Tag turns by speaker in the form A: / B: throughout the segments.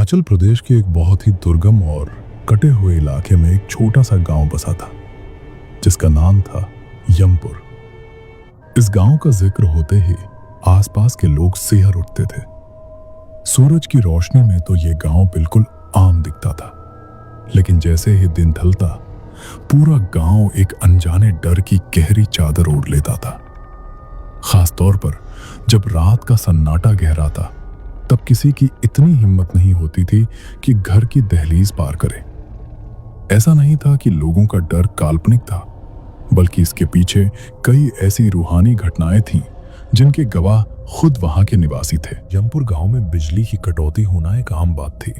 A: हिमाचल प्रदेश के एक बहुत ही दुर्गम और कटे हुए इलाके में एक छोटा सा गांव बसा था जिसका नाम था यमपुर। इस गांव का जिक्र होते ही आसपास के लोग सिहर उठते थे। सूरज की रोशनी में तो ये गांव बिल्कुल आम दिखता था, लेकिन जैसे ही दिन ढलता पूरा गांव एक अनजाने डर की गहरी चादर ओढ़ लेता था। खास तौर पर जब रात का सन्नाटा गहराता तब किसी की इतनी हिम्मत नहीं होती थी कि घर की दहलीज पार करे। ऐसा नहीं था कि लोगों का डर काल्पनिक था, बल्कि इसके पीछे कई ऐसी रूहानी घटनाएं थीं जिनके गवाह खुद वहां के निवासी थे। यमपुर गांव में बिजली की कटौती होना एक आम बात थी।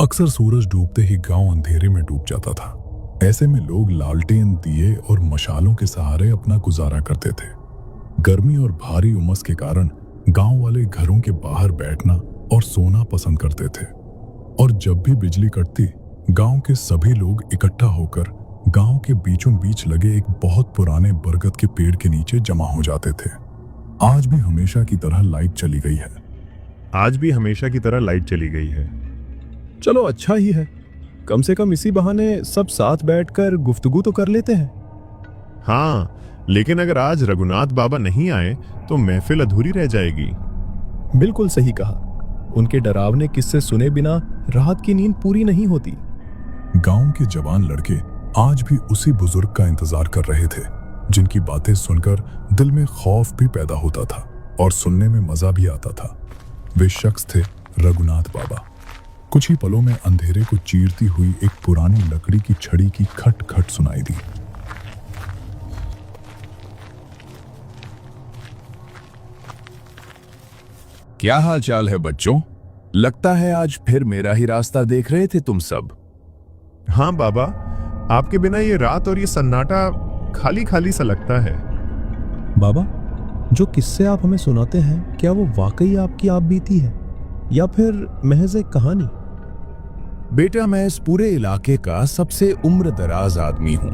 A: अक्सर सूरज डूबते ही गांव अंधेरे में डूब जाता था। ऐसे में लोग लालटेन, दिए और मशालों के सहारे अपना गुजारा करते थे। गर्मी और भारी उमस के कारण गांव वाले घरों के बाहर बैठना और सोना पसंद करते थे, और जब भी बिजली कटती गांव के सभी लोग इकट्ठा होकर गांव के बीचों बीच लगे एक बहुत पुराने बरगद के पेड़ के नीचे जमा हो जाते थे। आज भी हमेशा की तरह लाइट चली गई है।
B: चलो अच्छा ही है, कम से कम इसी बहाने सब साथ बैठकर गुफ्तगू तो कर लेते हैं।
C: हाँ, लेकिन अगर आज रघुनाथ बाबा नहीं आए तो महफिल अधूरी रह जाएगी।
B: बिल्कुल सही कहा। उनके डरावने किस्से सुने बिना रात की नींद पूरी नहीं होती।
A: गांव के जवान लड़के आज भी उसी बुजुर्ग का इंतजार कर रहे थे, जिनकी बातें सुनकर दिल में खौफ भी पैदा होता था और सुनने में मजा भी आता था। वे शख्स थे रघुनाथ बाबा। कुछ ही पलों में अंधेरे को चीरती हुई एक पुरानी लकड़ी की छड़ी की खट खट सुनाई दी।
D: क्या हाल चाल है बच्चों? लगता है आज फिर मेरा ही रास्ता देख रहे थे तुम सब।
C: हाँ बाबा, आपके बिना ये रात और ये सन्नाटा खाली खाली सा लगता है।
B: बाबा, जो किस्से आप हमें सुनाते हैं, क्या वो वाकई आपकी आप बीती है या फिर महज एक कहानी?
D: बेटा, मैं इस पूरे इलाके का सबसे उम्र दराज आदमी हूं।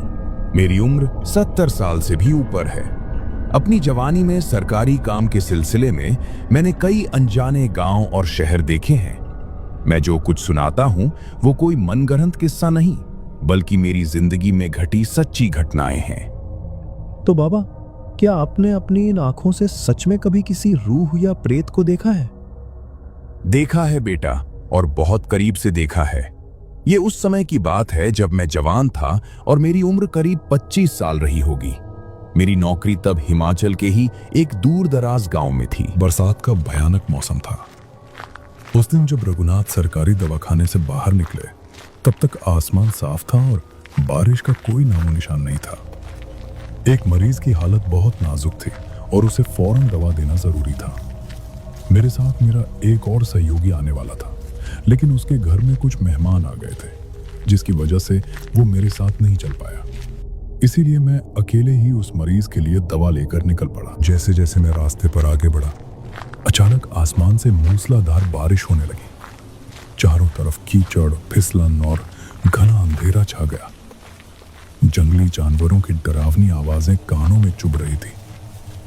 D: मेरी उम्र 70 साल से भी ऊपर है। अपनी जवानी में सरकारी काम के सिलसिले में मैंने कई अनजाने गांव और शहर देखे हैं। मैं जो कुछ सुनाता हूं वो कोई मनगढ़ंत किस्सा नहीं, बल्कि मेरी जिंदगी में घटी सच्ची घटनाएं हैं।
B: तो बाबा, क्या आपने अपनी इन आंखों से सच में कभी किसी रूह या प्रेत को देखा है?
D: देखा है बेटा, और बहुत करीब से देखा है। ये उस समय की बात है जब मैं जवान था और मेरी उम्र करीब 25 साल रही होगी। मेरी नौकरी तब हिमाचल के ही एक दूर दराज गांव में थी।
A: बरसात का भयानक मौसम था। उस दिन जब रघुनाथ सरकारी दवाखाने से बाहर निकले तब तक आसमान साफ था और बारिश का कोई नामो निशान नहीं था। एक मरीज की हालत बहुत नाजुक थी और उसे फौरन दवा देना जरूरी था। मेरे साथ मेरा एक और सहयोगी आने वाला था, लेकिन उसके घर में कुछ मेहमान आ गए थे, जिसकी वजह से वो मेरे साथ नहीं चल पाया। इसीलिए मैं अकेले ही उस मरीज के लिए दवा लेकर निकल पड़ा। जैसे जैसे मैं रास्ते पर आगे बढ़ा, अचानक आसमान से मूसलाधार बारिश होने लगी। चारों तरफ कीचड़, फिसलन और घना अंधेरा छा गया। जंगली जानवरों की डरावनी आवाजें कानों में चुभ रही थी,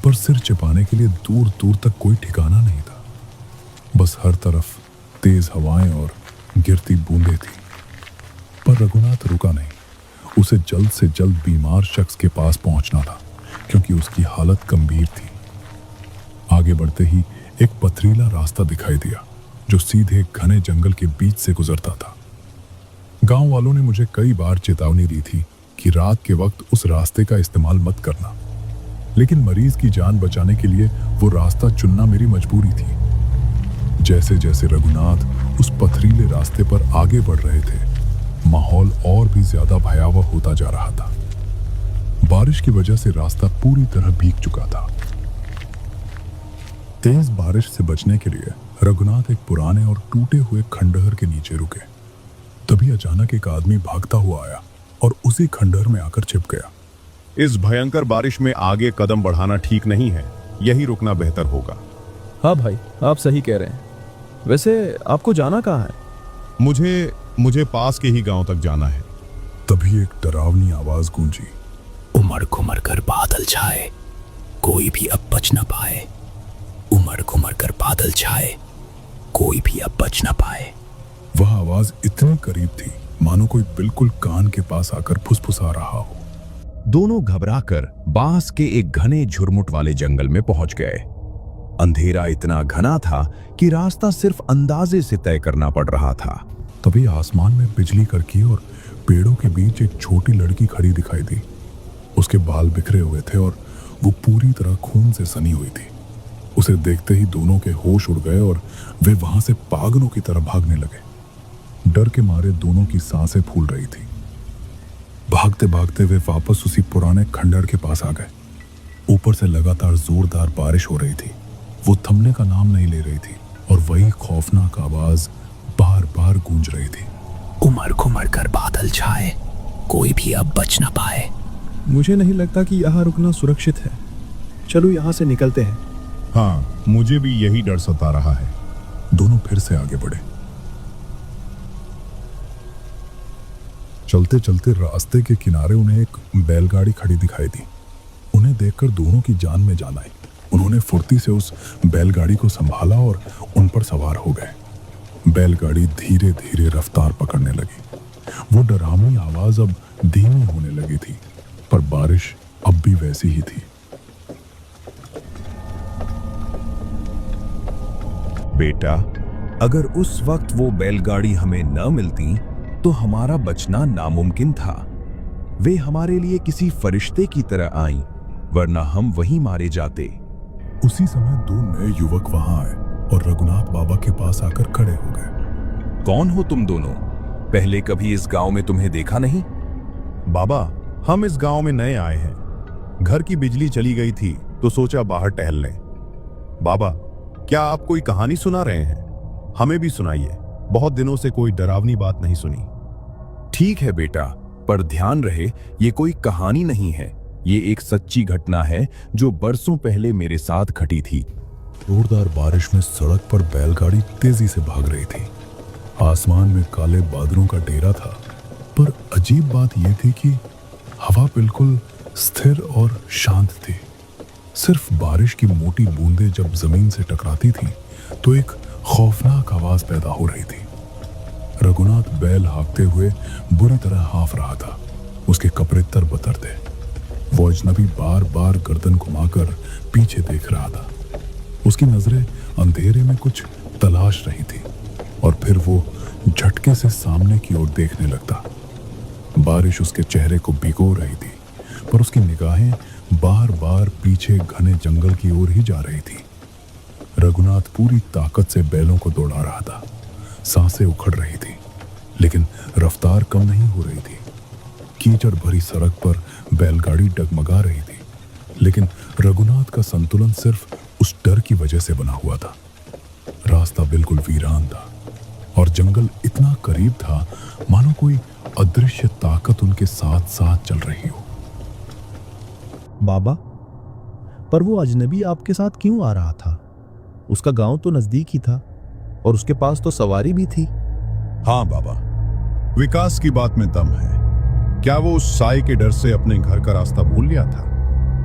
A: पर सिर छिपाने के लिए दूर दूर तक कोई ठिकाना नहीं था। बस हर तरफ तेज हवाएं और गिरती बूंदें थी। पर रघुनाथ रुका नहीं। उसे जल्द से जल्द बीमार शख्स के पास पहुंचना था, क्योंकि उसकी हालत गंभीर थी। आगे बढ़ते ही एक पथरीला रास्ता दिखाई दिया जो सीधे घने जंगल के बीच से गुजरता था। गांव वालों ने मुझे कई बार चेतावनी दी थी कि रात के वक्त उस रास्ते का इस्तेमाल मत करना, लेकिन मरीज की जान बचाने के लिए वो रास्ता चुनना मेरी मजबूरी थी। जैसे जैसे रघुनाथ उस पथरीले रास्ते पर आगे बढ़ रहे थे, माहौल और भी ज्यादा भयावह होता जा रहा था। बारिश की वजह से रास्ता पूरी तरह भीग चुका था। तेज बारिश से बचने के लिए रघुनाथ एक पुराने और टूटे हुए खंडहर के नीचे रुके। तभी अचानक एक आदमी भागता हुआ आया और उसी खंडहर में आकर छिप गया।
C: इस भयंकर बारिश में आगे कदम बढ़ाना ठीक नहीं है, यही रुकना बेहतर होगा।
B: हाँ भाई, आप सही कह रहे हैं। वैसे आपको जाना कहाँ है?
C: मुझे पास के ही गांव तक जाना है।
A: तभी एक डरावनी आवाज गूंजी।
E: उमड़ घुमड़ कर बादल छाए, कोई भी अब बच न पाए। उमड़ घुमड़ कर बादल छाए, कोई भी अब बच न पाए।
A: वह आवाज इतनी करीब थी मानो कोई बिल्कुल कान के पास आकर फुसफुसा रहा हो।
D: दोनों घबराकर बांस के एक घने झुरमुट वाले जंगल में पहुंच गए। अंधेरा इतना घना था कि रास्ता सिर्फ अंदाजे से तय करना पड़ रहा था।
A: तभी आसमान में बिजली कड़की और पेड़ों के बीच एक छोटी लड़की खड़ी दिखाई दी। उसके बाल बिखरे हुए थे और वो पूरी तरह खून से सनी हुई थी। उसे देखते ही दोनों के होश उड़ गए और वे वहां से पागलों की तरह भागने लगे। डर के मारे दोनों की सांसें फूल रही थी। भागते भागते वे वापस उसी पुराने खंडहर के पास आ गए। ऊपर से लगातार जोरदार बारिश हो रही थी। वो थमने का नाम नहीं ले रही थी और वही खौफनाक आवाज बार बार गूंज रही थी।
E: उमड़ घुमड़ कर बादल छाए, कोई भी अब बच न पाए।
B: मुझे नहीं लगता कि यहाँ रुकना सुरक्षित है। चलो यहाँ से निकलते हैं।
C: हाँ, मुझे भी यही डर सता रहा है।
A: दोनों फिर से आगे बढ़े। चलते चलते रास्ते के किनारे उन्हें एक बैलगाड़ी खड़ी दिखाई दी। उन्हें देखकर दोनों की जान में जान आई। उन्होंने फुर्ती से उस बैलगाड़ी को संभाला और उन पर सवार हो गए। बैलगाड़ी धीरे धीरे रफ्तार पकड़ने लगी। वो डरावनी आवाज अब धीमी होने लगी थी, पर बारिश अब भी वैसी ही थी।
D: बेटा, अगर उस वक्त वो बैलगाड़ी हमें न मिलती तो हमारा बचना नामुमकिन था। वे हमारे लिए किसी फरिश्ते की तरह आईं, वरना हम वहीं मारे जाते।
A: उसी समय दो नए युवक वहां आए और रघुनाथ बाबा के पास आकर खड़े हो गए।
D: कौन हो तुम दोनों? पहले कभी इस गांव में तुम्हें देखा नहीं?
C: बाबा, हम इस गांव में नए आए हैं। घर की बिजली चली गई थी तो सोचा बाहर टहल लें। बाबा, क्या आप कोई कहानी सुना रहे हैं? हमें भी सुनाइए। बहुत दिनों से कोई डरावनी बात नहीं सुनी।
D: ठीक है बेटा, पर ध्यान रहे, ये कोई कहानी नहीं है। ये एक सच्ची घटना है जो बरसों पहले मेरे साथ घटी थी।
A: जोरदार बारिश में सड़क पर बैलगाड़ी तेजी से भाग रही थी। आसमान में काले बादलों का डेरा था, पर अजीब बात यह थी कि हवा बिल्कुल स्थिर और शांत थी। सिर्फ बारिश की मोटी बूंदें जब जमीन से टकराती थीं, तो एक खौफनाक आवाज पैदा हो रही थी। रघुनाथ बैल हाँकते हुए बुरी तरह हाफ रहा था। उसके कपड़े तरबतर थे। वो अजनबी बार बार गर्दन घुमाकर पीछे देख रहा था। उसकी नजरें अंधेरे में कुछ तलाश रही थी और फिर वो झटके से सामने की ओर देखने लगता। बारिश उसके चेहरे को भिगो रही थी, पर उसकी निगाहें बार बार पीछे घने जंगल की ओर ही जा रही थी। रघुनाथ पूरी ताकत से बैलों को दौड़ा रहा था। सांसें उखड़ रही थी, लेकिन रफ्तार कम नहीं हो रही थी। कीचड़ भरी सड़क पर बैलगाड़ी डगमगा रही थी, लेकिन रघुनाथ का संतुलन सिर्फ उस डर की वजह से बना हुआ था। रास्ता बिल्कुल वीरान था और जंगल इतना करीब था मानो कोई अदृश्य ताकत उनके साथ साथ चल रही हो।
B: बाबा, पर वो अजनबी आपके साथ क्यों आ रहा था? उसका गांव तो नजदीक ही था और उसके पास तो सवारी भी थी।
C: हाँ बाबा, विकास की बात में दम है। क्या वो उस साई के डर से अपने घर का रास्ता भूल गया था?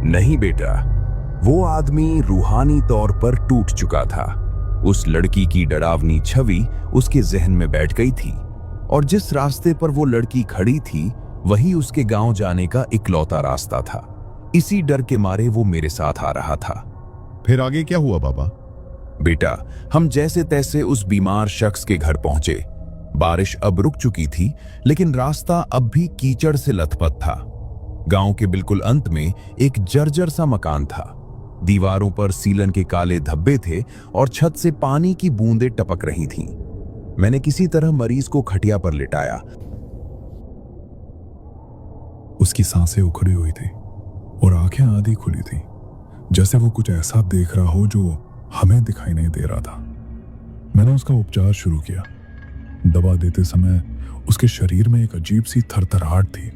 D: नहीं बेटा, वो आदमी रूहानी तौर पर टूट चुका था। उस लड़की की डरावनी छवि उसके जहन में बैठ गई थी और जिस रास्ते पर वो लड़की खड़ी थी वही उसके गांव जाने का इकलौता रास्ता था। इसी डर के मारे वो मेरे साथ आ रहा था।
C: फिर आगे क्या हुआ बाबा?
D: बेटा, हम जैसे तैसे उस बीमार शख्स के घर पहुंचे। बारिश अब रुक चुकी थी, लेकिन रास्ता अब भी कीचड़ से लथपथ था। गांव के बिल्कुल अंत में एक जर्जर सा मकान था। दीवारों पर सीलन के काले धब्बे थे और छत से पानी की बूंदें टपक रही थीं। मैंने किसी तरह मरीज को खटिया पर लिटाया।
A: उसकी सांसें उखड़ी हुई थी और आंखें आधी खुली थी, जैसे वो कुछ ऐसा देख रहा हो जो हमें दिखाई नहीं दे रहा था। मैंने उसका उपचार शुरू किया। दवा देते समय उसके शरीर में एक अजीब सी थरथराहट थी।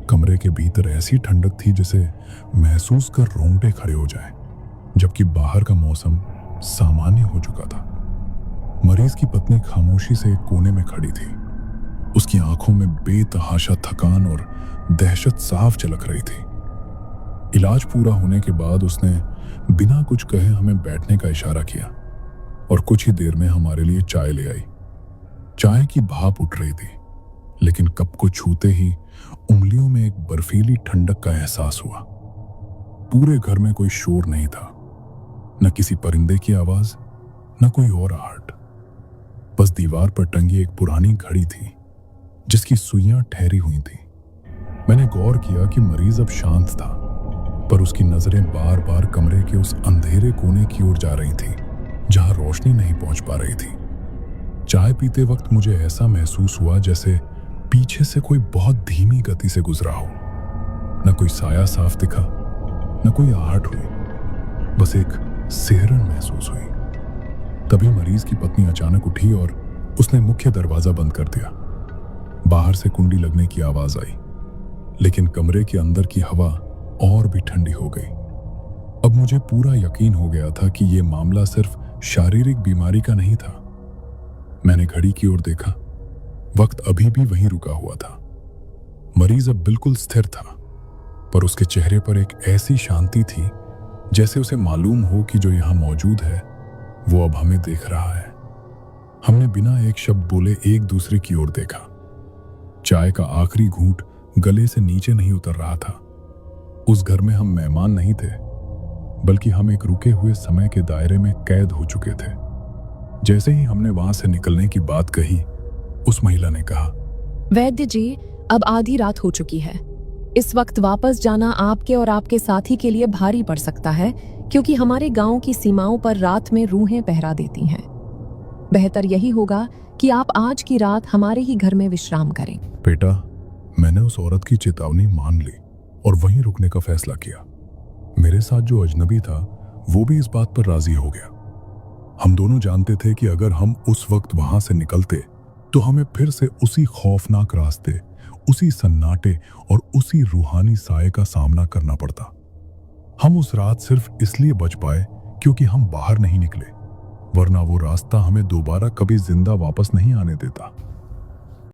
A: कमरे के भीतर ऐसी ठंडक थी जिसे महसूस कर रोंगटे खड़े हो जाएं, जबकि बाहर का मौसम सामान्य हो चुका था। मरीज की पत्नी खामोशी से एक कोने में खड़ी थी। उसकी आंखों में बेतहाशा थकान और दहशत साफ झलक रही थी। इलाज पूरा होने के बाद उसने बिना कुछ कहे हमें बैठने का इशारा किया और कुछ ही देर में हमारे लिए चाय ले आई। चाय की भाप उठ रही थी, लेकिन कप को छूते ही उंगलियों में एक बर्फीली ठंडक का एहसास हुआ। पूरे घर में कोई शोर नहीं था, न किसी परिंदे की आवाज, न कोई और आहट। बस दीवार पर टंगी एक पुरानी घड़ी थी जिसकी सुइयां ठहरी हुई थी। मैंने गौर किया कि मरीज अब शांत था, पर उसकी नजरें बार बार कमरे के उस अंधेरे कोने की ओर जा रही थी जहां रोशनी नहीं पहुंच पा रही थी। चाय पीते वक्त मुझे ऐसा महसूस हुआ जैसे पीछे से कोई बहुत धीमी गति से गुजरा हो। न कोई साया साफ दिखा, न कोई आहट हुई, बस एक सिहरन महसूस हुई। तभी मरीज की पत्नी अचानक उठी और उसने मुख्य दरवाजा बंद कर दिया। बाहर से कुंडी लगने की आवाज आई, लेकिन कमरे के अंदर की हवा और भी ठंडी हो गई। अब मुझे पूरा यकीन हो गया था कि यह मामला सिर्फ शारीरिक बीमारी का नहीं था। मैंने घड़ी की ओर देखा, वक्त अभी भी वहीं रुका हुआ था। मरीज अब बिल्कुल स्थिर था, पर उसके चेहरे पर एक ऐसी शांति थी जैसे उसे मालूम हो कि जो यहां मौजूद है वो अब हमें देख रहा है। हमने बिना एक शब्द बोले एक दूसरे की ओर देखा। चाय का आखिरी घूंट गले से नीचे नहीं उतर रहा था। उस घर में हम मेहमान नहीं थे, बल्कि हम एक रुके हुए समय के दायरे में कैद हो चुके थे। जैसे ही हमने वहां से निकलने की बात कही, उस महिला ने कहा,
F: वैद्य जी, अब आधी रात हो चुकी है। इस वक्त वापस जाना आपके और आपके साथी के लिए भारी पड़ सकता है, क्योंकि हमारे गांव की सीमाओं पर रात में रूहें पहरा देती हैं। बेहतर यही होगा कि आप आज की रात हमारे ही घर में विश्राम करें।
A: बेटा, मैंने उस औरत की चेतावनी मान ली और वहीं रुकने का फैसला किया। मेरे साथ जो अजनबी था वो भी इस बात पर राजी हो गया। हम दोनों जानते थे कि अगर हम उस वक्त वहां से निकलते तो हमें फिर से उसी खौफनाक रास्ते, उसी सन्नाटे और उसी रूहानी साये का सामना करना पड़ता। हम उस रात सिर्फ इसलिए बच पाए क्योंकि हम बाहर नहीं निकले, वरना वो रास्ता हमें दोबारा कभी जिंदा वापस नहीं आने देता।